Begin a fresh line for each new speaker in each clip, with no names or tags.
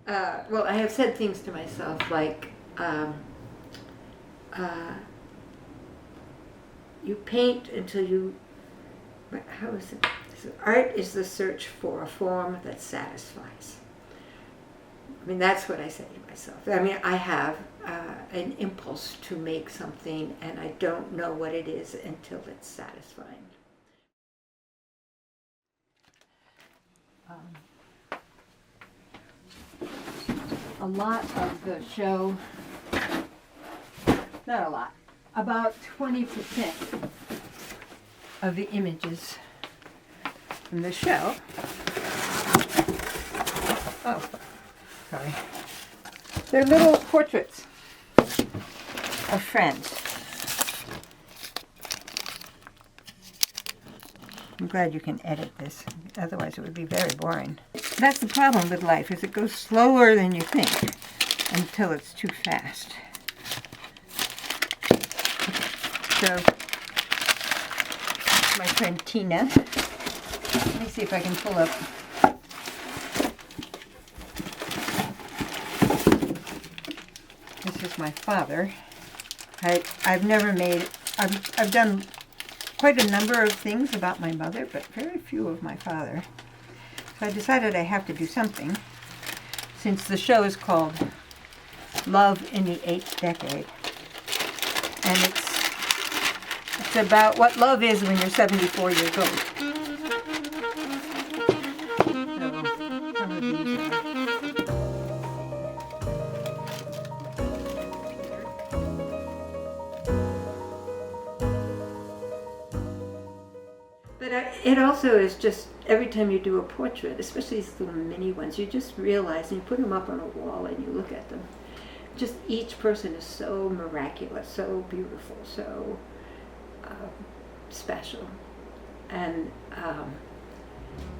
Well, I have said things to myself like, you paint until you, how is it? Art is the search for a form that satisfies. I mean, that's what I say to myself. I mean, I have an impulse to make something, and I don't know what it is until it's satisfying. A lot of the show, not a lot, about 20% of the images from the show, oh, sorry, they're little portraits of friends. I'm glad you can edit this, otherwise it would be very boring. That's the problem with life, is it goes slower than you think until it's too fast. So, my friend Tina, let me see if I can pull up. This is my father. I've never made, I've done quite a number of things about my mother, but very few of my father. So I decided I have to do something, since the show is called Love in the 8th Decade. And it's about what love is when you're 74 years old. So, some of these are. But it also is just, every time you do a portrait, especially these little mini ones, you just realize, and you put them up on a wall and you look at them, just each person is so miraculous, so beautiful, so special, and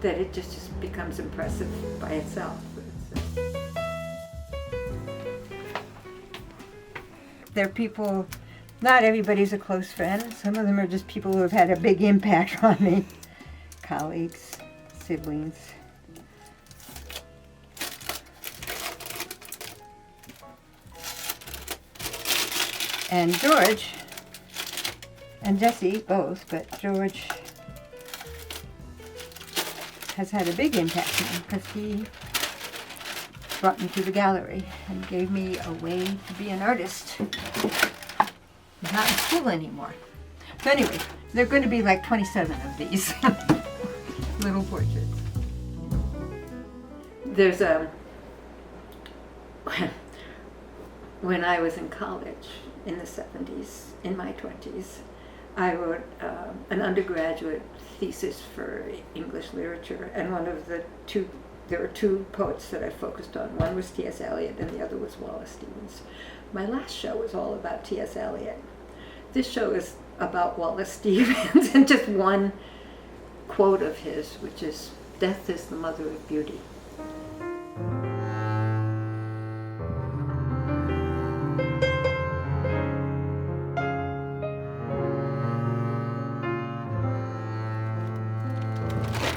that it just becomes impressive by itself. They're people, not everybody's a close friend. Some of them are just people who have had a big impact on me. Colleagues, siblings. And George and Jesse both, but George has had a big impact on me because he brought me to the gallery and gave me a way to be an artist. I'm not in school anymore. So anyway, there are going to be like 27 of these little portraits. There's a, when I was in college in the 70s, in my 20s, I wrote an undergraduate thesis for English literature, and one of the two, there were two poets that I focused on. One was T.S. Eliot and the other was Wallace Stevens. My last show was all about T.S. Eliot. This show is about Wallace Stevens, and just one quote of his, which is, "Death is the mother of beauty."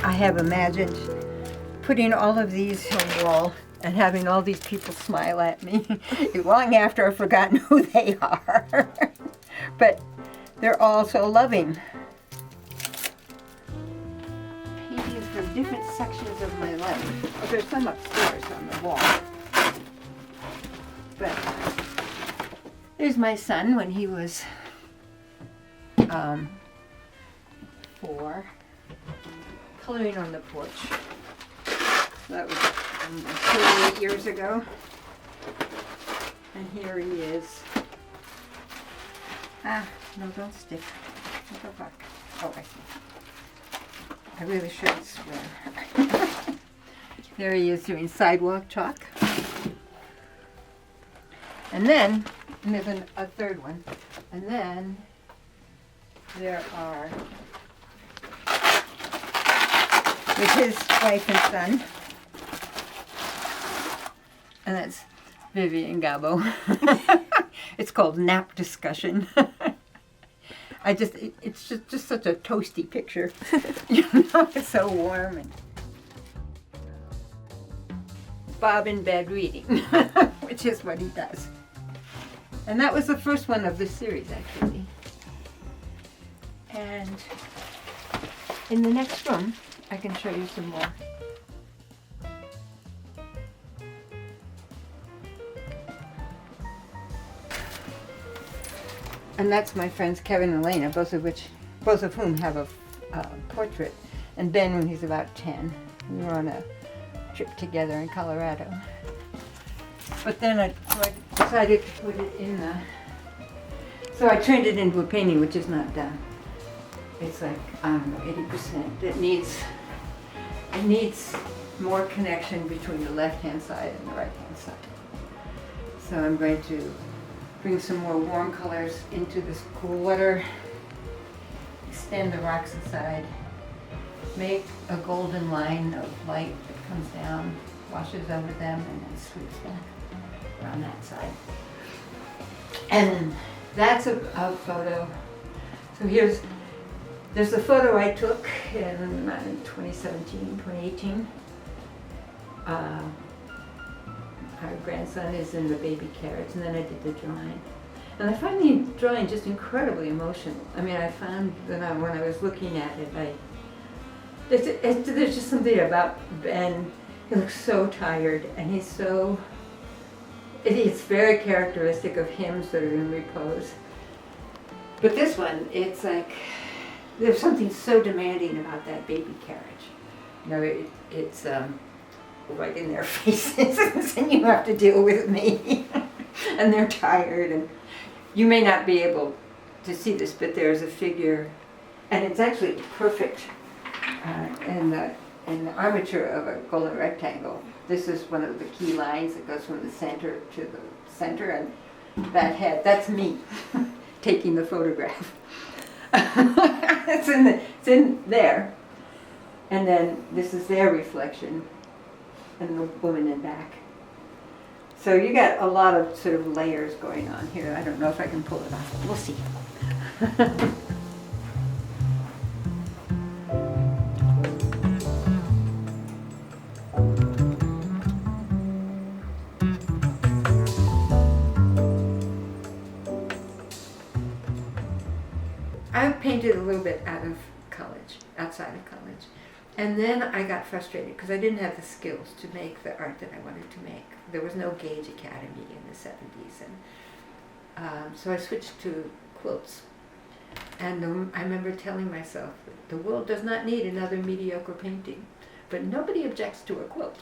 I have imagined putting all of these on the wall and having all these people smile at me long after I've forgotten who they are. But they're all so loving. Paintings from different sections of my life. Oh, there's some upstairs on the wall. But there's my son when he was 4, coloring on the porch. That was 38 years ago. And here he is. Ah, no, don't stick. Go back. Oh, I see. I really shouldn't swear. There he is doing sidewalk chalk. And then, and there's a third one. And then there are, with his wife and son. And that's Vivian Gabo. It's called Nap Discussion. It's just such a toasty picture. You know, it's so warm. Bob in bed reading, which is what he does. And that was the first one of this series, actually. And in the next room, I can show you some more. And that's my friends Kevin and Elena, both of whom have a portrait. And Ben when he's about 10. We were on a trip together in Colorado. But then I decided to put it in the... So I turned it into a painting, which is not done. It's like, I don't know, 80%. It needs more connection between the left-hand side and the right-hand side. So I'm going to bring some more warm colors into this cool water, extend the rocks aside, make a golden line of light that comes down, washes over them, and then sweeps back around that side. And that's a photo. So there's a photo I took in 2017, 2018. Our grandson is in the baby carriage, and then I did the drawing. And I find the drawing just incredibly emotional. I mean, I found that when I was looking at it, there's just something about Ben. He looks so tired, and it's very characteristic of him sort of in repose. But this one, it's like, there's something so demanding about that baby carriage. You know, it's right in their faces, and you have to deal with me. And they're tired, and you may not be able to see this, but there's a figure, and it's actually perfect in the armature of a golden rectangle. This is one of the key lines that goes from the center to the center, and that head, that's me taking the photograph. It's in there. And then this is their reflection, and the woman in back. So you got a lot of sort of layers going on here. I don't know if I can pull it off. We'll see. I painted a little bit outside of college. And then I got frustrated because I didn't have the skills to make the art that I wanted to make. There was no Gage Academy in the 70s. And so I switched to quilts. And I remember telling myself, the world does not need another mediocre painting. But nobody objects to a quilt.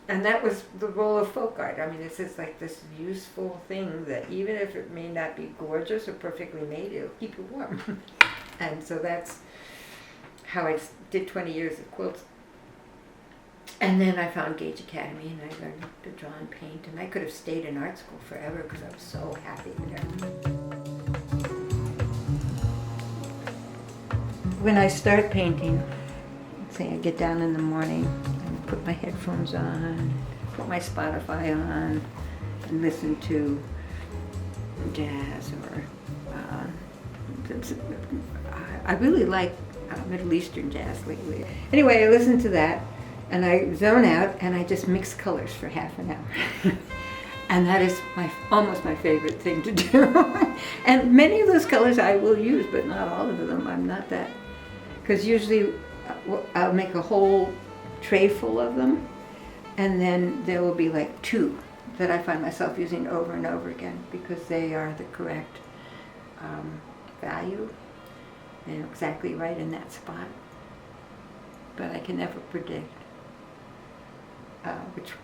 And that was the role of folk art. I mean, it's just like this useful thing that even if it may not be gorgeous or perfectly made, it'll keep you warm. And so that's how I did 20 years of quilts. And then I found Gage Academy, and I learned to draw and paint. And I could have stayed in art school forever because I was so happy there. When I start painting, say I get down in the morning, put my headphones on, put my Spotify on, and listen to jazz or I really like Middle Eastern jazz lately. Anyway, I listen to that and I zone out and I just mix colors for half an hour. And that is almost my favorite thing to do. And many of those colors I will use, but not all of them. I'm not that, because usually I'll make a whole tray full of them, and then there will be like 2 that I find myself using over and over again because they are the correct value. They're exactly right in that spot. But I can never predict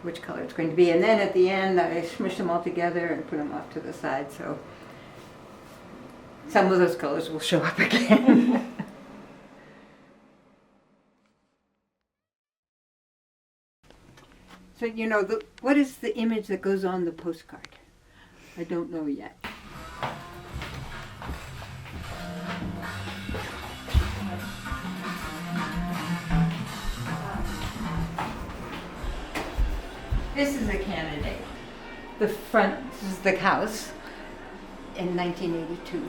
which color it's going to be. And then at the end, I smush them all together and put them off to the side, so some of those colors will show up again. So, you know, what is the image that goes on the postcard? I don't know yet. This is a candidate. The front is the house in 1982.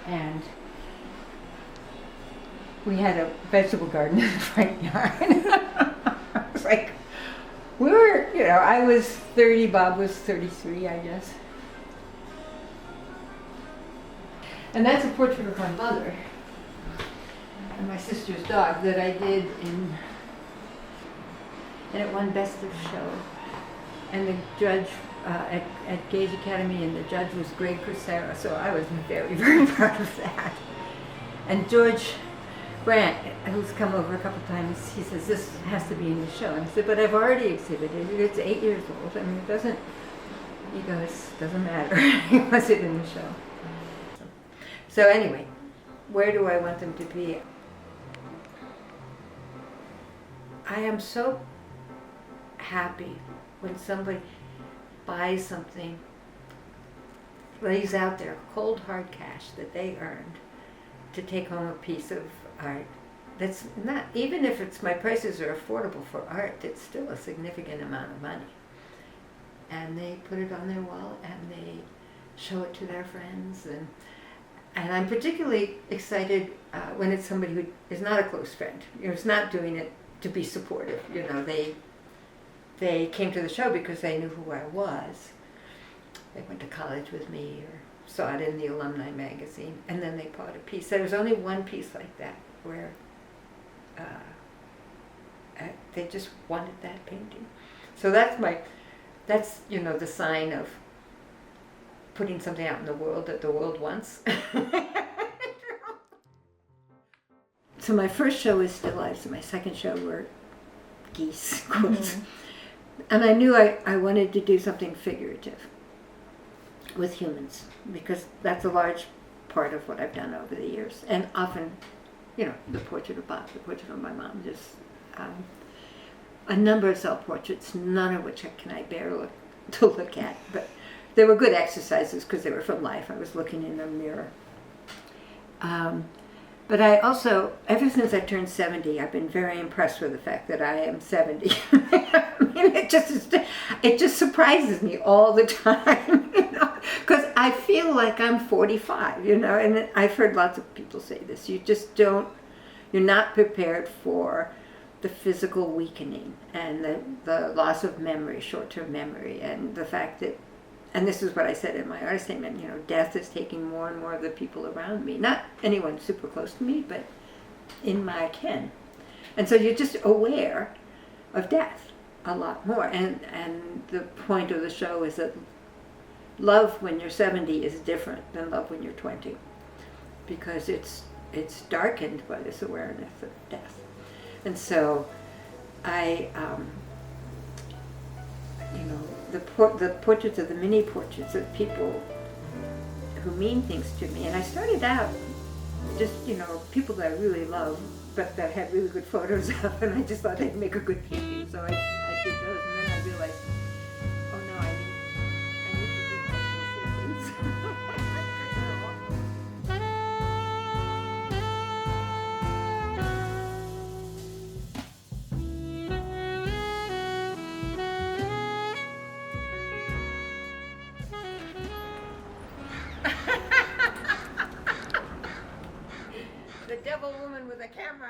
And we had a vegetable garden in the front yard. It was like, we were, I was 30, Bob was 33, I guess. And that's a portrait of my mother and my sister's dog that I did and it won Best of Show. And the judge at Gage Academy, and the judge was Greg Crucera, so I was very, very proud of that. And George Brandt, who's come over a couple times, he says, this has to be in the show. And I said, but I've already exhibited it. It's 8 years old. I mean, it doesn't, he goes, doesn't matter. He wants it in the show. So anyway, where do I want them to be? I am so happy when somebody buys something, lays out their cold hard cash that they earned to take home a piece of art. That's not, even if it's, my prices are affordable for art, it's still a significant amount of money. And they put it on their wall and they show it to their friends. And I'm particularly excited when it's somebody who is not a close friend. Is not doing it to be supportive. They came to the show because they knew who I was. They went to college with me or saw it in the alumni magazine, and then they bought a piece. There was only one piece like that where they just wanted that painting. So that's the sign of putting something out in the world that the world wants. So my first show was still lives, and my second show were geese, quilts. Mm-hmm. And I knew I wanted to do something figurative with humans, because that's a large part of what I've done over the years. And often, the portrait of Bob, the portrait of my mom, just a number of self-portraits, none of which can I bear to look at, but they were good exercises because they were from life. I was looking in a mirror. But I also, ever since I turned 70, I've been very impressed with the fact that I am 70. I mean, it just surprises me all the time, because I feel like I'm 45, and I've heard lots of people say this. You're not prepared for the physical weakening and the loss of memory, short-term memory, and the fact that, and this is what I said in my artist statement, death is taking more and more of the people around me. Not anyone super close to me, but in my ken. And so you're just aware of death a lot more. And the point of the show is that love when you're 70 is different than love when you're 20. Because it's darkened by this awareness of death. And so the portraits are the mini portraits of people who mean things to me. And I started out just, people that I really love, but that had really good photos of, and I just thought they'd make a good painting. So I did those, and then I realized, oh no, I need to do my things. The devil woman with a camera.